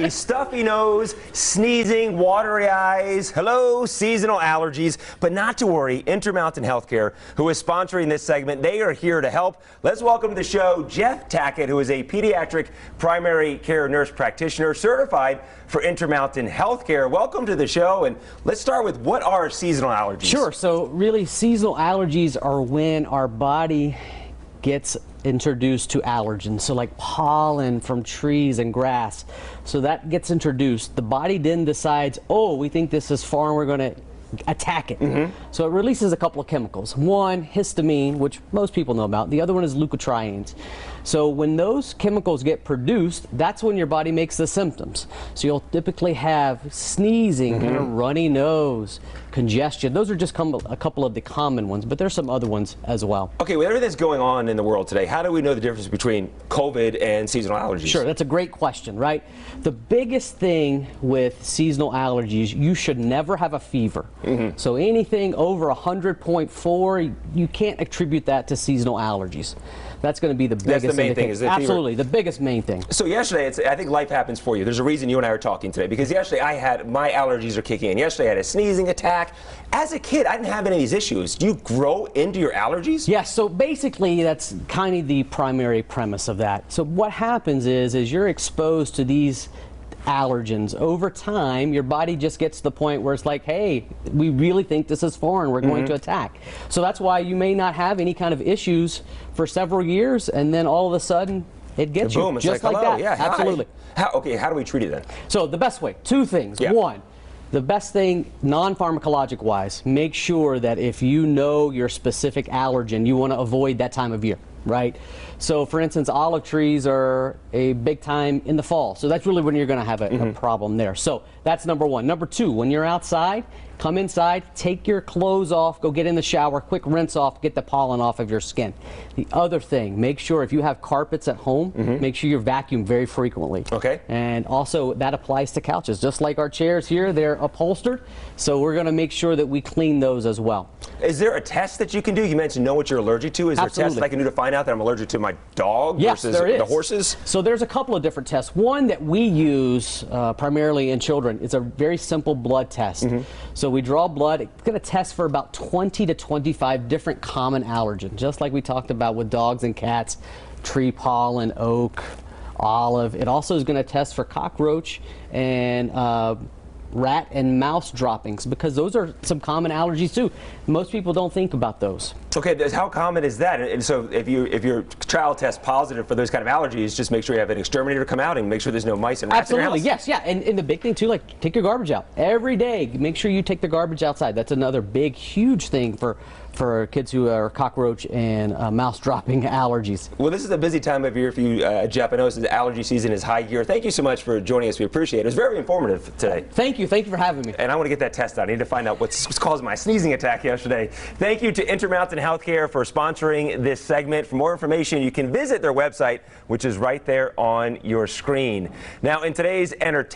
Stuffy nose, sneezing, watery eyes, hello, seasonal allergies. But not to worry, Intermountain Healthcare, who is sponsoring this segment, they are here to help. Let's welcome to the show Jeff Tackett, who is a pediatric primary care nurse practitioner certified for Intermountain Healthcare. Welcome to the show, and let's start with what are seasonal allergies? Sure, so really seasonal allergies are when our body gets introduced to allergens, so like pollen from trees and grass. So that gets introduced. The body then decides, oh, we think this is foreign, we're going to attack it. So it releases a couple of chemicals. One, histamine, which most people know about. The other one is leukotrienes. So when those chemicals get produced, that's when your body makes the symptoms. So you'll typically have sneezing, runny nose, congestion. Those are just a couple of the common ones, but there's some other ones as well. Okay, with everything that's going on in the world today, how do we know the difference between COVID and seasonal allergies? Sure, that's a great question, right? The biggest thing with seasonal allergies, you should never have a fever. So anything over 100.4, you can't attribute that to seasonal allergies. That's going to be the biggest. That's the main thing, is the fever. Absolutely, the biggest main thing. So yesterday, I think life happens for you. There's a reason you and I are talking today, because yesterday my allergies are kicking in. Yesterday I had a sneezing attack. As a kid, I didn't have any of these issues. Do you grow into your allergies? Yes, so basically that's kind of the primary premise of that. So what happens is you're exposed to these allergens. Over time, your body just gets to the point where it's like, hey, we really think this is foreign, we're going to attack. So that's why you may not have any kind of issues for several years, and then all of a sudden it gets boom, you it's just like that. Yeah, absolutely. Okay, how do we treat it then? So the best way, two things. One, the best thing non-pharmacologic wise, make sure that if you know your specific allergen, you want to avoid that time of year, right? So for instance, olive trees are a big time in the fall. So that's really when you're going to have a problem there. So that's number one. Number two, when you're outside, come inside, take your clothes off, go get in the shower, quick rinse off, get the pollen off of your skin. The other thing, make sure if you have carpets at home, make sure you vacuum very frequently. Okay. And also that applies to couches. Just like our chairs here, they're upholstered. So we're going to make sure that we clean those as well. Is there a test that you can do? You mentioned know what you're allergic to. Is there a test that I can do to find out that I'm allergic to my dog versus the horses? So there's a couple of different tests. One that we use primarily in children, it's a very simple blood test. So we draw blood. It's going to test for about 20 to 25 different common allergens, just like we talked about with dogs and cats, tree pollen, oak, olive. It also is going to test for cockroach and rat and mouse droppings, because those are some common allergies too. Most people don't think about those. Okay, how common is that? And so if your child tests positive for those kind of allergies, just make sure you have an exterminator come out and make sure there's no mice and rats in your house? Yes, yeah. And the big thing too, like take your garbage out every day. Make sure you take the garbage outside. That's another big, huge thing for kids who are cockroach and mouse dropping allergies. Well, this is a busy time of year for you, Jeff. I know the allergy season is high gear. Thank you so much for joining us. We appreciate it. It was very informative today. Thank you. Thank you for having me. And I want to get that test out. I need to find out what's caused my sneezing attack yesterday. Thank you to Intermountain Healthcare for sponsoring this segment. For more information, you can visit their website, which is right there on your screen. Now, in today's entertainment